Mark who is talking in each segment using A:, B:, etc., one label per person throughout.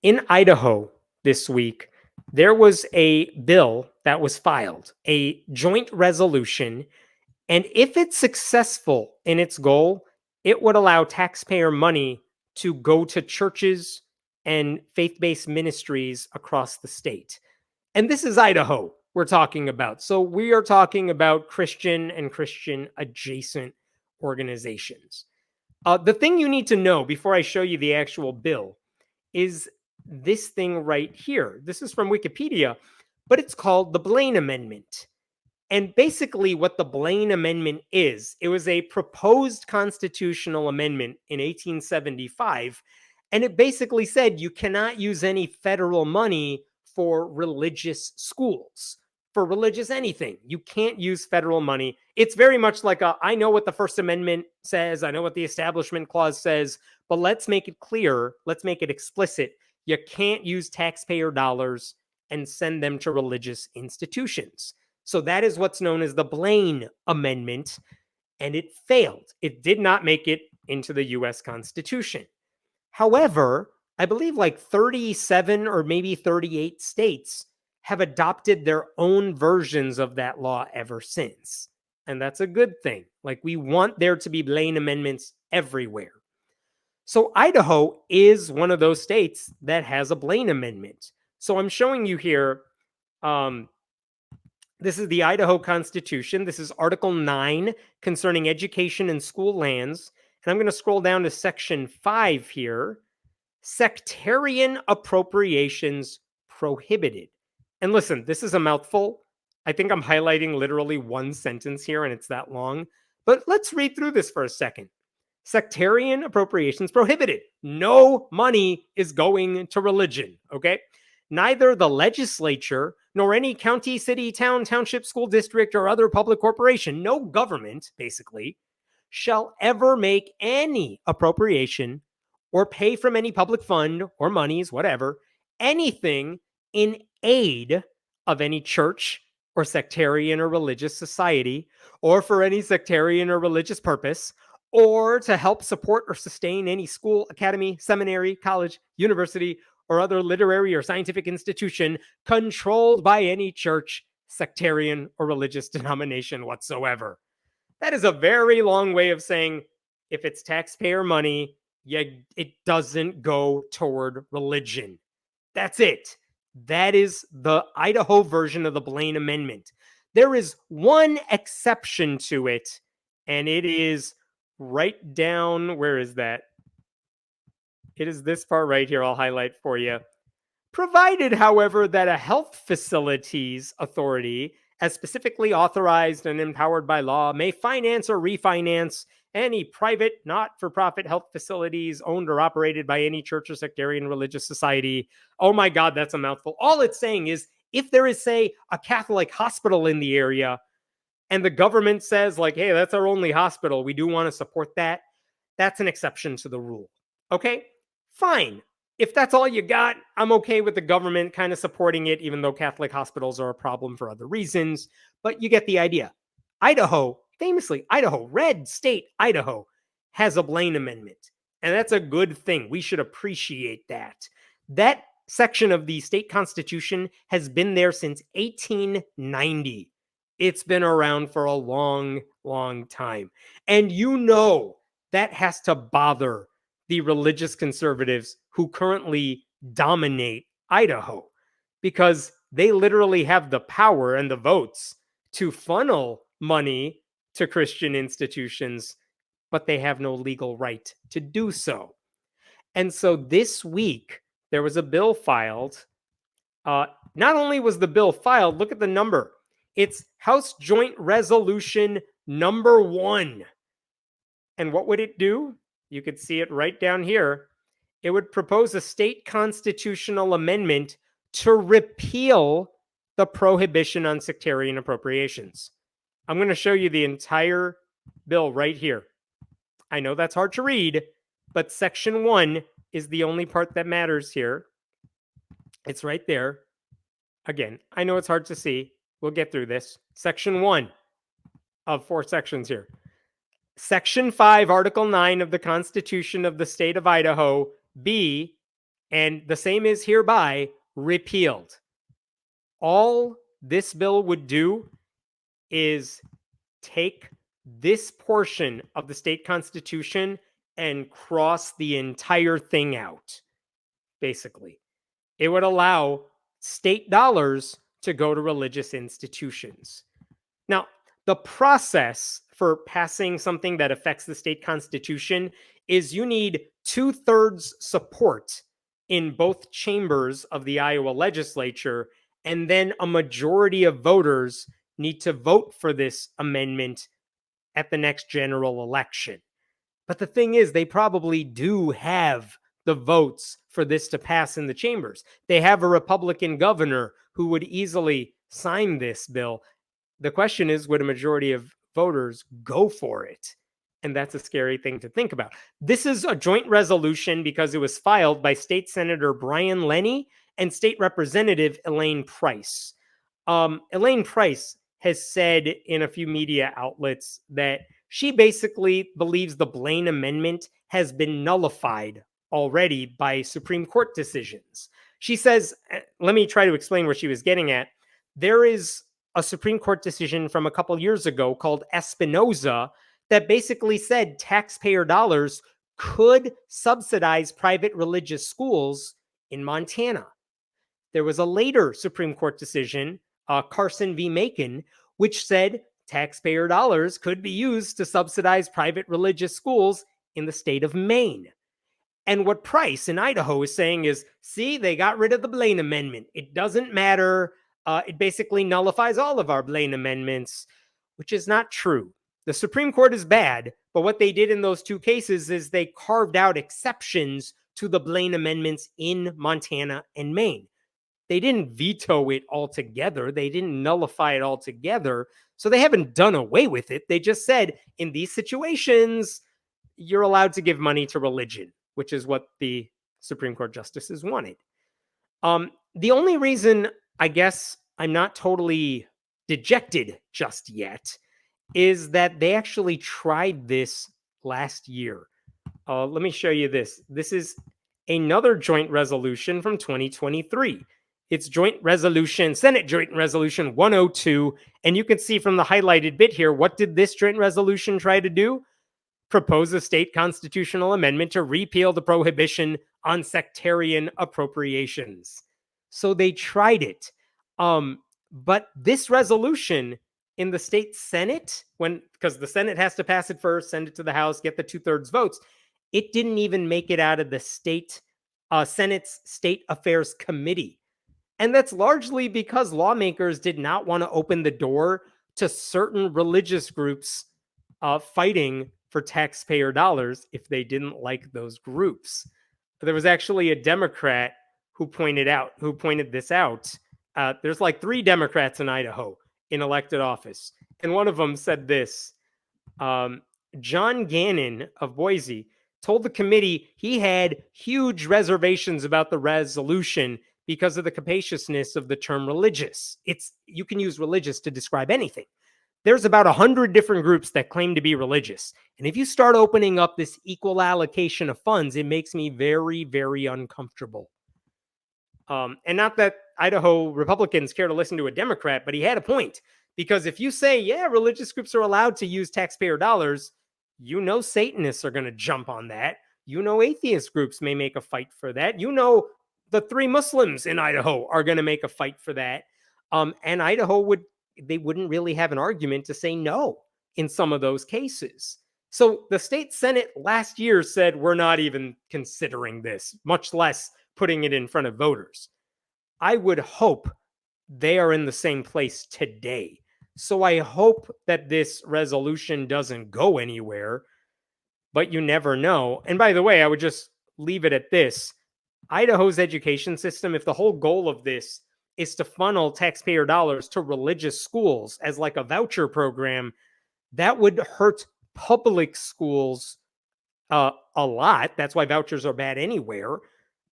A: In Idaho this week, there was a bill that was filed, a joint resolution, and if it's successful in its goal, it would allow taxpayer money to go to churches and faith based ministries across the state. And this is Idaho we're talking about. So we are talking about Christian and Christian adjacent organizations. The thing you need to know before I show you the actual bill is this thing right here. This is from Wikipedia, but it's called the Blain Amendment. And basically, what the Blain Amendment is, it was a proposed constitutional amendment in 1875. And it basically said you cannot use any federal money for religious schools, for religious anything. You can't use federal money. It's very much like I know what the First Amendment says, I know what the Establishment Clause says, but let's make it clear, let's make it explicit. You can't use taxpayer dollars and send them to religious institutions. So that is what's known as the Blaine Amendment, and it failed. It did not make it into the US Constitution. However, I believe like 37 or maybe 38 states have adopted their own versions of that law ever since. And that's a good thing. Like, we want there to be Blaine amendments everywhere. So Idaho is one of those states that has a Blaine amendment. So I'm showing you here, this is the Idaho Constitution. This is Article 9 concerning education and school lands. And I'm going to scroll down to Section 5 here. Sectarian appropriations prohibited. And listen, this is a mouthful. I think I'm highlighting literally one sentence here, and it's that long. But let's read through this for a second. Sectarian appropriations prohibited. No money is going to religion, okay? Neither the legislature nor any county, city, town, township, school district, or other public corporation, no government, basically, shall ever make any appropriation or pay from any public fund or monies, whatever, anything in aid of any church or sectarian or religious society, or for any sectarian or religious purpose, or to help support or sustain any school, academy, seminary, college, university, or other literary or scientific institution controlled by any church, sectarian, or religious denomination whatsoever. That is a very long way of saying if it's taxpayer money, it doesn't go toward religion. That's it. That is the Idaho version of the Blaine Amendment. There is one exception to it, and it is right down, where is that? It is this part right here. I'll highlight for you. Provided, however, that a health facilities authority, as specifically authorized and empowered by law, may finance or refinance any private, not-for-profit health facilities owned or operated by any church or sectarian religious society. Oh my God, that's a mouthful. All it's saying is, if there is, say, a Catholic hospital in the area, and the government says, like, hey, that's our only hospital, we do want to support that, that's an exception to the rule. Okay? Fine. If that's all you got, I'm okay with the government kind of supporting it, even though Catholic hospitals are a problem for other reasons. But you get the idea. Idaho, famously, Idaho, red state Idaho, has a Blaine Amendment. And that's a good thing. We should appreciate that. That section of the state constitution has been there since 1890. It's been around for a long, long time. And you know that has to bother the religious conservatives who currently dominate Idaho, because they literally have the power and the votes to funnel money to Christian institutions, but they have no legal right to do so. And so this week, there was a bill filed. Not only was the bill filed, look at the number. It's House Joint Resolution number 1. And what would it do? You could see it right down here. It would propose a state constitutional amendment to repeal the prohibition on sectarian appropriations. I'm going to show you the entire bill right here. I know that's hard to read, but Section 1 is the only part that matters here. It's right there. Again, I know it's hard to see. We'll get through this. Section 1 of 4 sections here. Section 5, Article 9 of the Constitution of the State of Idaho, B, And the same is hereby repealed. All this bill would do is take this portion of the state constitution and cross the entire thing out, basically. It would allow state dollars to go to religious institutions. Now, the process for passing something that affects the state constitution is you need 2/3 support in both chambers of the Iowa legislature, and then a majority of voters need to vote for this amendment at the next general election. But the thing is, they probably do have the votes for this to pass in the chambers. They have a Republican governor who would easily sign this bill. The question is, would a majority of voters go for it? And that's a scary thing to think about. This is a joint resolution because it was filed by State Senator Brian Lenny and State Representative Elaine Price. Elaine Price has said in a few media outlets that she basically believes the Blain Amendment has been nullified already by Supreme Court decisions. She says, let me try to explain what she was getting at. There is a Supreme Court decision from a couple years ago called Espinoza that basically said taxpayer dollars could subsidize private religious schools in Montana. There was a later Supreme Court decision, Carson v. Macon, which said taxpayer dollars could be used to subsidize private religious schools in the state of Maine. And what Price in Idaho is saying is, see, they got rid of the Blain Amendment. It doesn't matter. It basically nullifies all of our Blain Amendments, which is not true. The Supreme Court is bad, but what they did in those two cases is they carved out exceptions to the Blain Amendments in Montana and Maine. They didn't veto it altogether. They didn't nullify it altogether. So they haven't done away with it. They just said, in these situations, you're allowed to give money to religion, which is what the Supreme Court justices wanted. The only reason I guess I'm not totally dejected just yet is that they actually tried this last year. Let me show you this. This is another joint resolution from 2023. It's Senate Joint Resolution 102. And you can see from the highlighted bit here, what did this joint resolution try to do? Propose a state constitutional amendment to repeal the prohibition on sectarian appropriations. So they tried it. But this resolution in the state Senate, because the Senate has to pass it first, send it to the House, get the 2/3 votes, it didn't even make it out of the Senate's State Affairs Committee. And that's largely because lawmakers did not want to open the door to certain religious groups fighting for taxpayer dollars if they didn't like those groups. There was actually a Democrat who pointed this out. There's like 3 Democrats in Idaho in elected office. And one of them said this. John Gannon of Boise told the committee he had huge reservations about the resolution because of the capaciousness of the term religious. You can use religious to describe anything. There's about 100 different groups that claim to be religious. And if you start opening up this equal allocation of funds, it makes me very, very uncomfortable. And not that Idaho Republicans care to listen to a Democrat, but he had a point. Because if you say, yeah, religious groups are allowed to use taxpayer dollars, you know Satanists are going to jump on that. You know atheist groups may make a fight for that. You know the 3 Muslims in Idaho are going to make a fight for that. And Idaho wouldn't really have an argument to say no in some of those cases. So the state Senate last year said, we're not even considering this, much less putting it in front of voters. I would hope they are in the same place today. So I hope that this resolution doesn't go anywhere, but you never know. And by the way, I would just leave it at this. Idaho's education system, if the whole goal of this is to funnel taxpayer dollars to religious schools as like a voucher program, that would hurt public schools a lot. That's why vouchers are bad anywhere.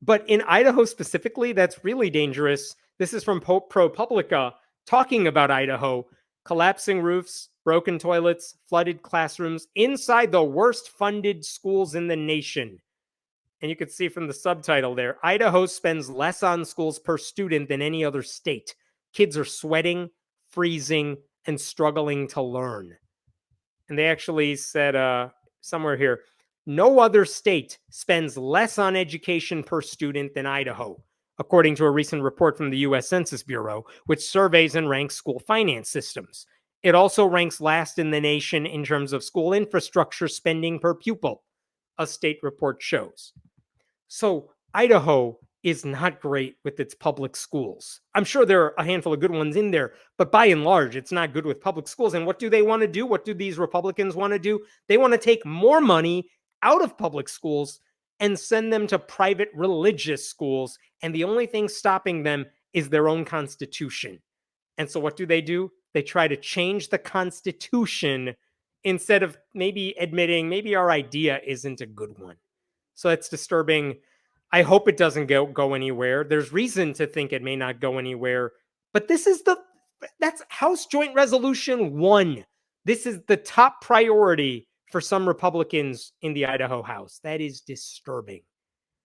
A: But in Idaho specifically, that's really dangerous. This is from ProPublica talking about Idaho. Collapsing roofs, broken toilets, flooded classrooms inside the worst funded schools in the nation. And you can see from the subtitle there, Idaho spends less on schools per student than any other state. Kids are sweating, freezing, and struggling to learn. And they actually said somewhere here, no other state spends less on education per student than Idaho, according to a recent report from the U.S. Census Bureau, which surveys and ranks school finance systems. It also ranks last in the nation in terms of school infrastructure spending per pupil, a state report shows. So Idaho is not great with its public schools. I'm sure there are a handful of good ones in there, but by and large, it's not good with public schools. And what do they want to do? What do these Republicans want to do? They want to take more money out of public schools and send them to private religious schools. And the only thing stopping them is their own constitution. And so what do? They try to change the Constitution instead of maybe admitting maybe our idea isn't a good one. So it's disturbing. I hope it doesn't go anywhere. There's reason to think it may not go anywhere. But that's House Joint Resolution 1. This is the top priority for some Republicans in the Idaho House. That is disturbing.